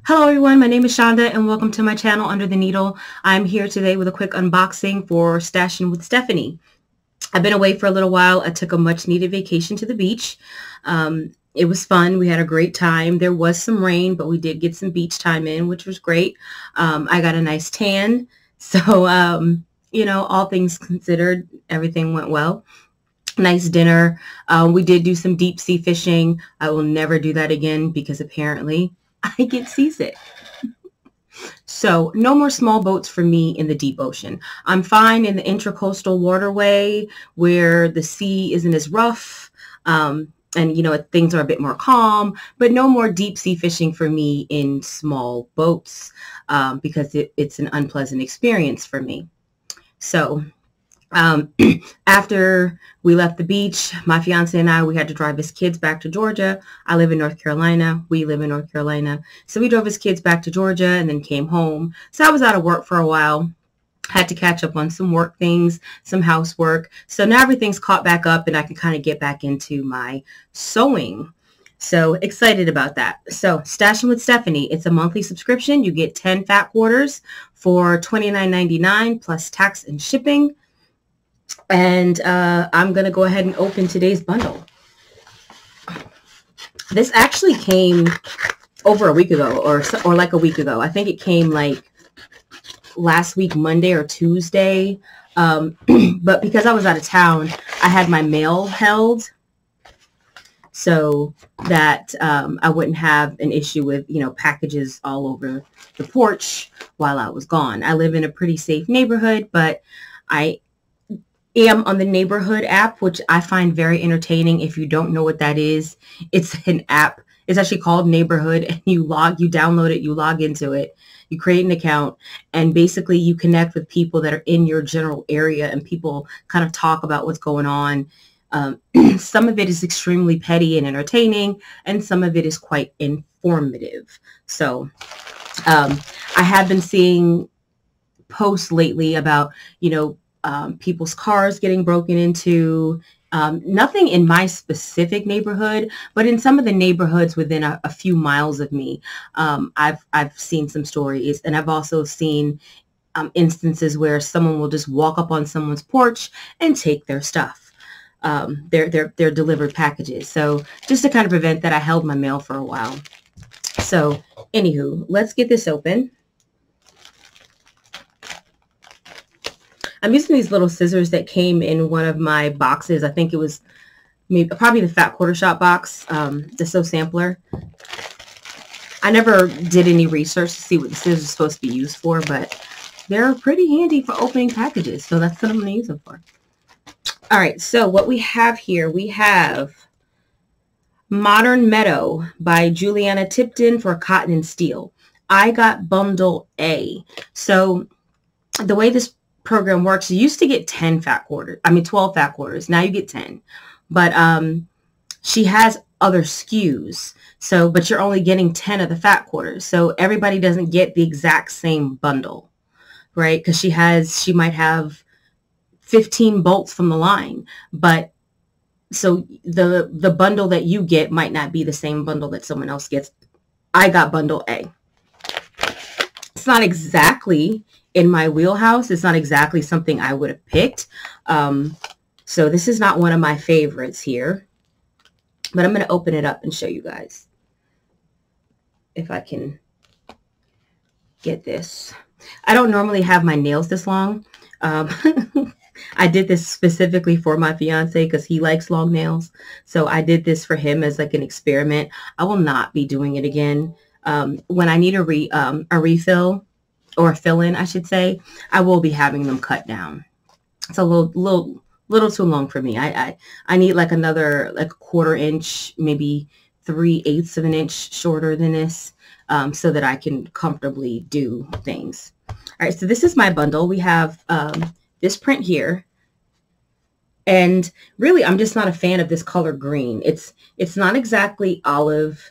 Hello everyone, my name is Shonda and welcome to my channel Under the Needle. I'm here today with a quick unboxing for Stashin with Stephanie. I've been away for a little while. I took a much needed vacation to the beach. It was fun. We had a great time. There was some rain, but we did get some beach time in, which was great. I got a nice tan. So, all things considered, everything went well. Nice dinner. We did do some deep sea fishing. I will never do that again because apparently I get seasick. So no more small boats for me in the deep ocean. I'm fine in the intracoastal waterway where the sea isn't as rough. Things are a bit more calm, but no more deep sea fishing for me in small boats because it's an unpleasant experience for me. So after we left the beach, my fiance and we had to drive his kids back to Georgia. I live in North Carolina. We live in North Carolina. So we drove his kids back to Georgia and then came home. So I was out of work for a while. Had to catch up on some work things, some housework. So now everything's caught back up and I can kind of get back into my sewing. So excited about that. So Stashin with Stephanie, it's a monthly subscription. You get 10 fat quarters for $29.99 plus tax and shipping. And I'm going to go ahead and open today's bundle. This actually came over a week ago or like a week ago. I think it came like last week, Monday or Tuesday. But because I was out of town, I had my mail held so that I wouldn't have an issue with, packages all over the porch while I was gone. I live in a pretty safe neighborhood, but I am on the neighborhood app, which I find very entertaining. If you don't know what that is, it's an app. It's actually called Neighborhood, and you download it, you log into it, you create an account, and basically you connect with people that are in your general area, and people kind of talk about what's going on. Some of it is extremely petty and entertaining, and some of it is quite informative. So I have been seeing posts lately about, people's cars getting broken into. Nothing in my specific neighborhood, but in some of the neighborhoods within a few miles of me, I've seen some stories, and I've also seen instances where someone will just walk up on someone's porch and take their stuff, their delivered packages. So just to kind of prevent that, I held my mail for a while. So anywho, let's get this open. I'm using these little scissors that came in one of my boxes. I think it was probably the Fat Quarter Shop box, the Sew Sampler. I never did any research to see what the scissors are supposed to be used for, but they're pretty handy for opening packages. So that's what I'm going to use them for. All right, so what we have here, we have Modern Meadow by Juliana Tipton for Cotton and Steel. I got bundle A. So the way this program works, you used to get 12 fat quarters. Now you get 10. But she has other SKUs. So, but you're only getting 10 of the fat quarters. So everybody doesn't get the exact same bundle, right? Because she might have 15 bolts from the line. But so the bundle that you get might not be the same bundle that someone else gets. I got bundle A. It's not exactly in my wheelhouse. It's not exactly something I would have picked. So this is not one of my favorites here, but I'm going to open it up and show you guys if I can get this. I don't normally have my nails this long. I did this specifically for my fiance because he likes long nails. So I did this for him as like an experiment. I will not be doing it again. When I need a refill, or fill-in, I should say, I will be having them cut down. It's a little too long for me. I need like another like a 1/4 inch, maybe 3/8 of an inch shorter than this, so that I can comfortably do things. All right, so this is my bundle. We have this print here, and really, I'm just not a fan of this color green. It's not exactly olive.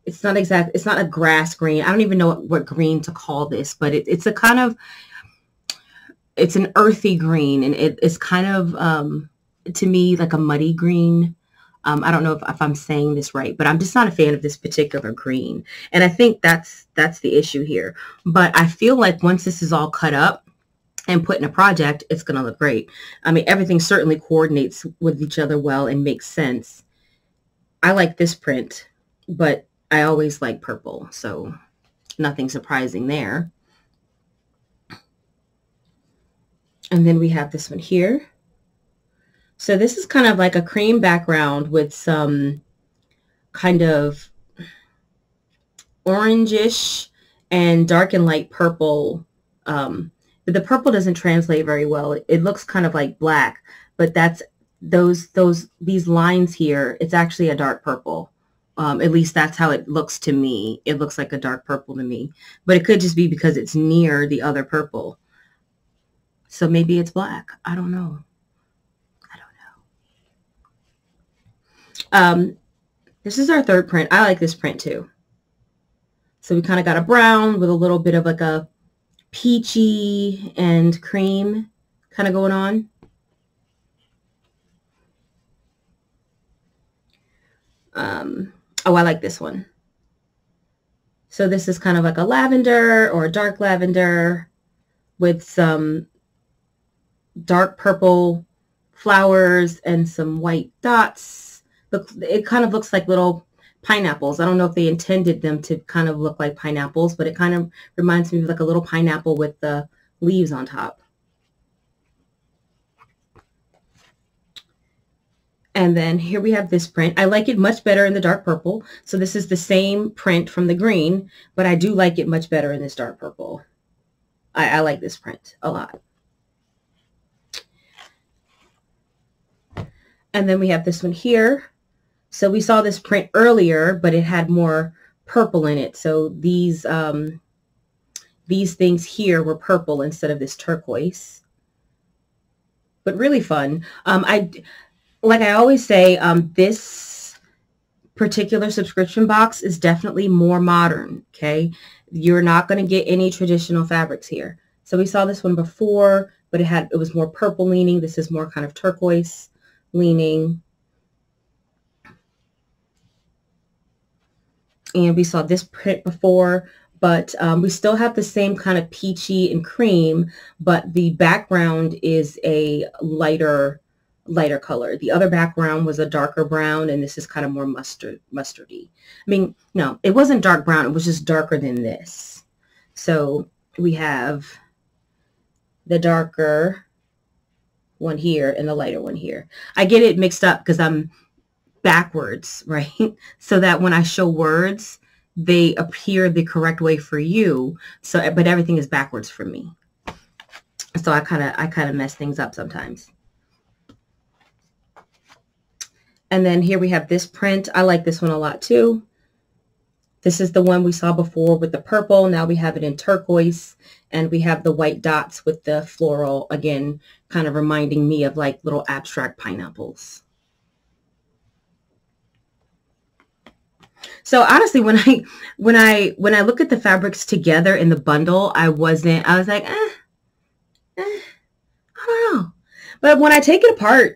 It's not a grass green. I don't even know what green to call this, but it's a kind of, it's an earthy green, and it's kind of, to me, like a muddy green. I don't know if I'm saying this right, but I'm just not a fan of this particular green. And I think that's the issue here. But I feel like once this is all cut up and put in a project, it's going to look great. I mean, everything certainly coordinates with each other well and makes sense. I like this print, but I always like purple, so nothing surprising there. And then we have this one here. So this is kind of like a cream background with some kind of orangish and dark and light purple. But the purple doesn't translate very well. It looks kind of like black, but that's these lines here. It's actually a dark purple. At least that's how it looks to me. It looks like a dark purple to me, but it could just be because it's near the other purple. So maybe it's black. I don't know. This is our third print. I like this print too. So we kind of got a brown with a little bit of like a peachy and cream kind of going on. Oh, I like this one. So this is kind of like a lavender or a dark lavender with some dark purple flowers and some white dots. It kind of looks like little pineapples. I don't know if they intended them to kind of look like pineapples, but it kind of reminds me of like a little pineapple with the leaves on top. And then here we have this print. I like it much better in the dark purple. So this is the same print from the green, but I do like it much better in this dark purple. I like this print a lot. And then we have this one here. So we saw this print earlier, but it had more purple in it. So these things here were purple instead of this turquoise. But really fun. Like I always say, this particular subscription box is definitely more modern, okay? You're not going to get any traditional fabrics here. So we saw this one before, but it was more purple leaning. This is more kind of turquoise leaning. And we saw this print before, but we still have the same kind of peachy and cream, but the background is a lighter color. The other background was a darker brown, and this is kind of more mustardy. I mean, no, it wasn't dark brown. It was just darker than this. So we have the darker one here and the lighter one here. I get it mixed up because I'm backwards, right? So that when I show words, they appear the correct way for you. So, but everything is backwards for me. So I kind of mess things up sometimes. And then here we have this print. I like this one a lot too. This is the one we saw before with the purple. Now we have it in turquoise, and we have the white dots with the floral, again, kind of reminding me of like little abstract pineapples. So honestly, when I look at the fabrics together in the bundle, I was like, I don't know. But when I take it apart,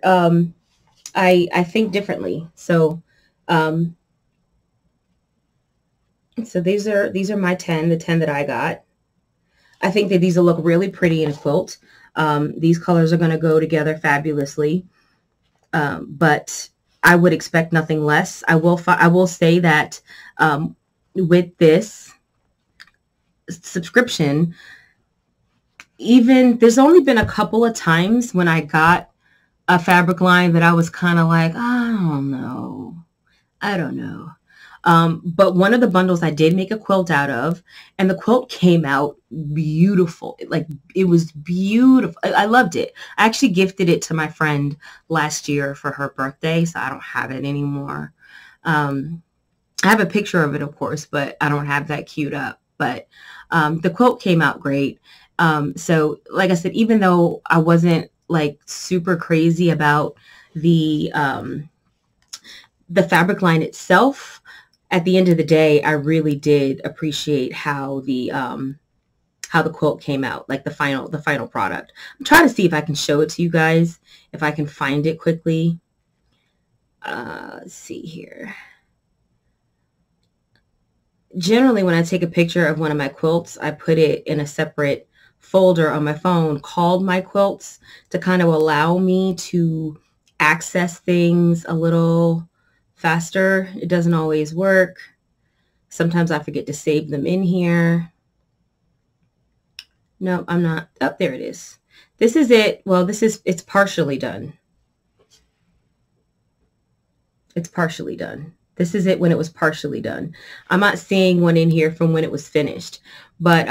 I think differently. So, so these are my 10, the 10 that I got. I think that these will look really pretty in a quilt. These colors are going to go together fabulously. But I would expect nothing less. I will say that with this subscription, even there's only been a couple of times when I got a fabric line that I was kind of like, I don't know. But one of the bundles I did make a quilt out of, and the quilt came out beautiful. It was beautiful. I loved it. I actually gifted it to my friend last year for her birthday, so I don't have it anymore. I have a picture of it, of course, but I don't have that queued up. But the quilt came out great. So like I said, even though I wasn't like super crazy about the fabric line itself, at the end of the day, I really did appreciate how the quilt came out, like the final product. I'm trying to see if I can show it to you guys, if I can find it quickly. Let's see here. Generally, when I take a picture of one of my quilts, I put it in a separate folder on my phone called My Quilts to kind of allow me to access things a little faster. It doesn't always work. Sometimes I forget to save them in here. No, I'm not. Oh, there it is. This is it. Well, it's partially done. It's partially done. This is it when it was partially done. I'm not seeing one in here from when it was finished. But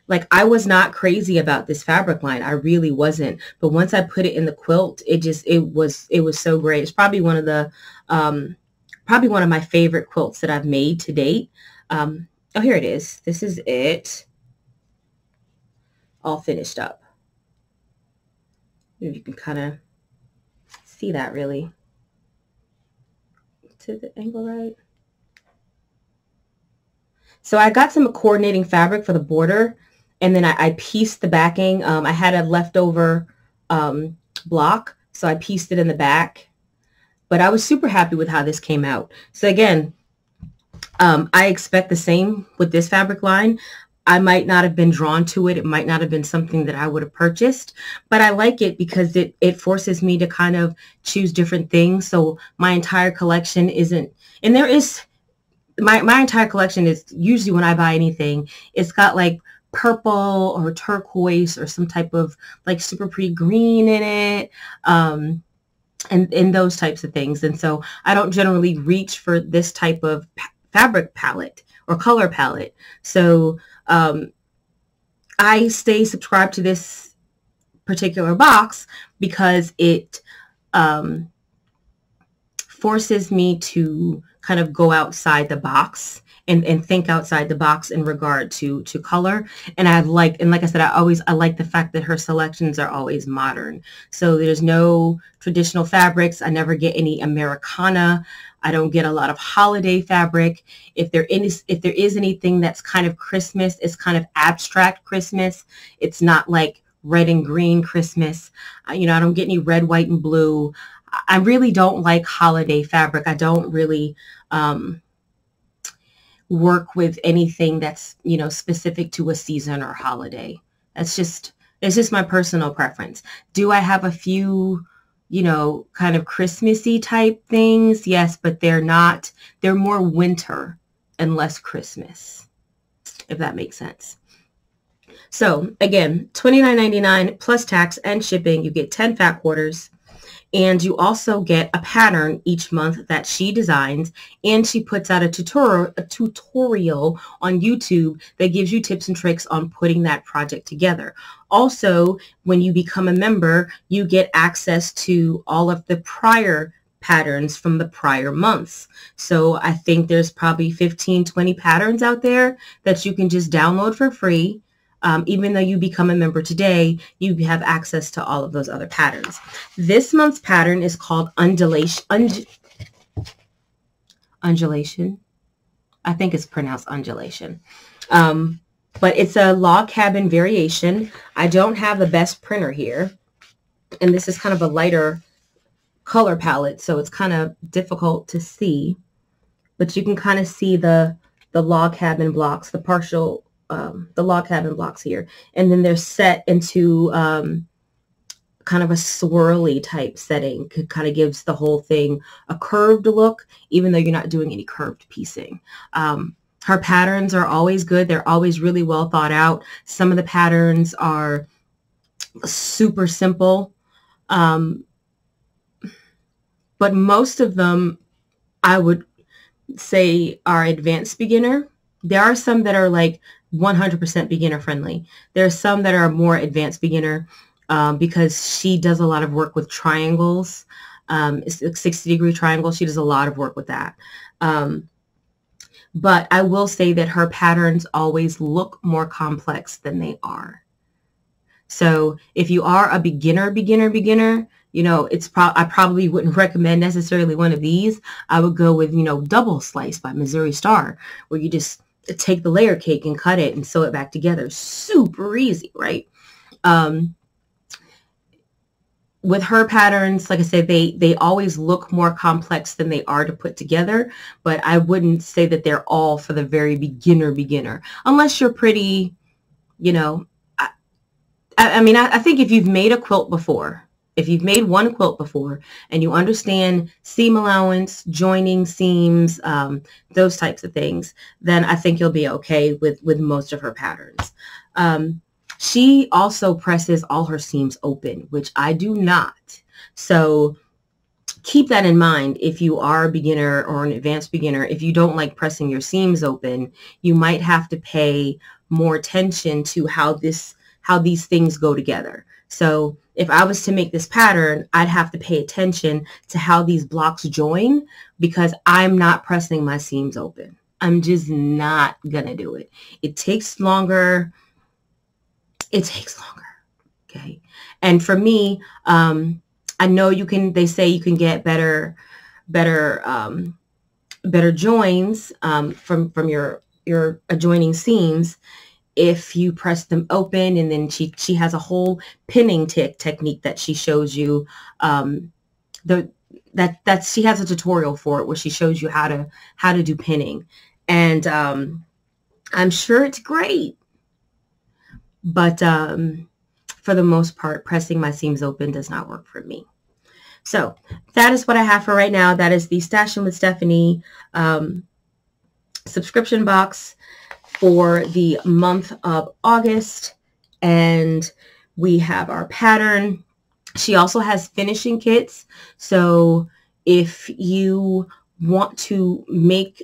like, I was not crazy about this fabric line. I really wasn't. But once I put it in the quilt, it was so great. It's probably one of my favorite quilts that I've made to date. Oh, here it is. This is it. All finished up. You can kind of see that really. To the angle right. So I got some coordinating fabric for the border, and then I pieced the backing. I had a leftover block, so I pieced it in the back. But I was super happy with how this came out. So again, I expect the same with this fabric line. I might not have been drawn to it. It might not have been something that I would have purchased, but I like it because it forces me to kind of choose different things. So my entire collection isn't, and there is, my entire collection is usually when I buy anything, it's got like purple or turquoise or some type of like super pretty green in it. And those types of things. And so I don't generally reach for this type of fabric palette or color palette. So I stay subscribed to this particular box because it forces me to kind of go outside the box and think outside the box in regard to color. And like I said, I like the fact that her selections are always modern. So there's no traditional fabrics. I never get any Americana. I don't get a lot of holiday fabric. If there is anything that's kind of Christmas, it's kind of abstract Christmas. It's not like red and green Christmas. I don't get any red, white, and blue. I really don't like holiday fabric. I don't really work with anything that's, specific to a season or holiday. It's just my personal preference. Do I have a few, kind of Christmassy type things? Yes, but they're more winter and less Christmas, if that makes sense. So again, $29.99 plus tax and shipping. You get 10 fat quarters. And you also get a pattern each month that she designs, and she puts out a tutorial on YouTube that gives you tips and tricks on putting that project together. Also, when you become a member, you get access to all of the prior patterns from the prior months. So I think there's probably 15, 20 patterns out there that you can just download for free. Even though you become a member today, you have access to all of those other patterns. This month's pattern is called Undulation. I think it's pronounced undulation. But it's a log cabin variation. I don't have the best printer here. And this is kind of a lighter color palette, so it's kind of difficult to see. But you can kind of see the log cabin blocks, the log cabin blocks here, and then they're set into kind of a swirly type setting. It kind of gives the whole thing a curved look, even though you're not doing any curved piecing. Her patterns are always good. They're always really well thought out. Some of the patterns are super simple, but most of them I would say are advanced beginner. There are some that are like 100% beginner friendly. There are some that are more advanced beginner because she does a lot of work with triangles. It's a 60-degree triangle. She does a lot of work with that. But I will say that her patterns always look more complex than they are. So if you are a beginner, I probably wouldn't recommend necessarily one of these. I would go with, Double Slice by Missouri Star, where you just take the layer cake and cut it and sew it back together. Super easy, right? with her patterns, like I said, they always look more complex than they are to put together, but I wouldn't say that they're all for the very beginner, unless you're pretty, you know, I mean, I think if you've made a quilt before, if you've made one quilt before and you understand seam allowance, joining seams, those types of things, then I think you'll be okay with most of her patterns. She also presses all her seams open, which I do not. So keep that in mind if you are a beginner or an advanced beginner. If you don't like pressing your seams open, you might have to pay more attention to how these things go together. So if I was to make this pattern, I'd have to pay attention to how these blocks join, because I'm not pressing my seams open. I'm just not gonna do it. It takes longer. It takes longer. Okay. And for me, I know they say you can get better joins from your adjoining seams if you press them open. And then she has a whole pinning technique that she shows you. That she has a tutorial for it where she shows you how to do pinning, and I'm sure it's great. But for the most part, pressing my seams open does not work for me. So that is what I have for right now. That is the Stashin with Stephanie subscription box for the month of August. And we have our pattern. She also has finishing kits. So if you want to make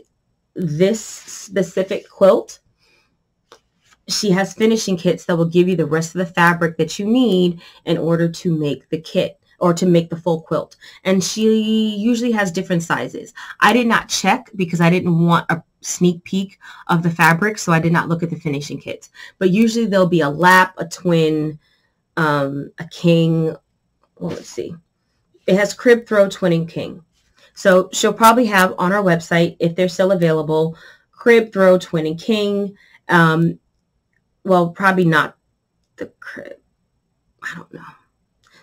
this specific quilt, she has finishing kits that will give you the rest of the fabric that you need in order to make the kit or to make the full quilt. And she usually has different sizes. I did not check because I didn't want a sneak peek of the fabric, so I did not look at the finishing kits. But usually there'll be a lap, a twin, a king. Well, let's see. It has crib, throw, twin, and king. So she'll probably have on our website, if they're still available, crib, throw, twin, and king. Well, probably not the crib. I don't know.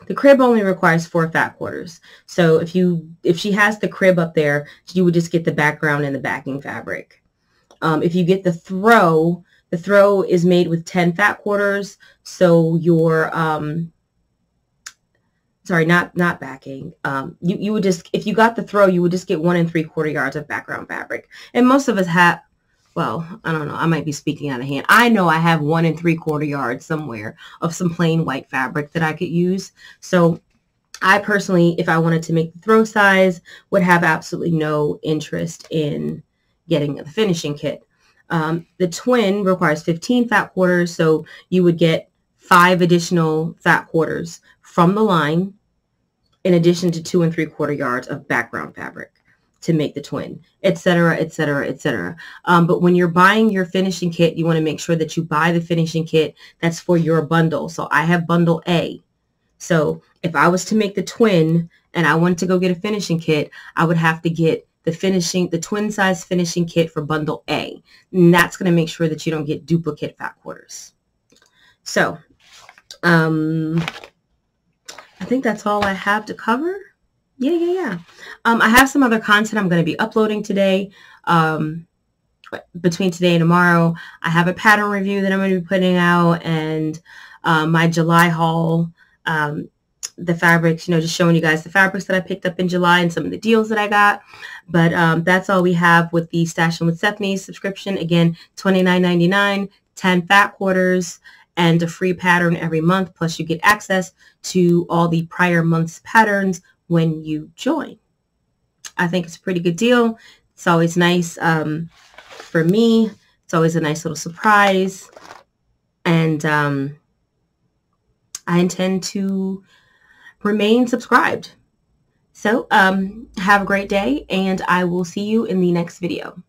The crib only requires 4 fat quarters. So if she has the crib up there, you would just get the background and the backing fabric. If you get the throw is made with 10 fat quarters. So your sorry, not backing. You would just, if you got the throw, you would just get 1 3/4 yards of background fabric. And most of us have. Well, I don't know. I might be speaking out of hand. I know I have 1 3/4 yards somewhere of some plain white fabric that I could use. So I personally, if I wanted to make the throw size, would have absolutely no interest in getting the finishing kit. The twin requires 15 fat quarters. So you would get 5 additional fat quarters from the line in addition to 2 3/4 yards of background fabric to make the twin, etc., etc., etc. But when you're buying your finishing kit, you want to make sure that you buy the finishing kit that's for your bundle. So I have bundle A. So if I was to make the twin and I wanted to go get a finishing kit, I would have to get the twin size finishing kit for bundle A. And that's going to make sure that you don't get duplicate fat quarters. So I think that's all I have to cover. Yeah. I have some other content I'm going to be uploading today. Between today and tomorrow, I have a pattern review that I'm going to be putting out, and my July haul, the fabrics, just showing you guys the fabrics that I picked up in July and some of the deals that I got. But that's all we have with the Stashin with Stephanie subscription. Again, $29.99, 10 fat quarters, and a free pattern every month. Plus you get access to all the prior month's patterns when you join. I think it's a pretty good deal. It's always nice for me. It's always a nice little surprise. And I intend to remain subscribed. So have a great day, and I will see you in the next video.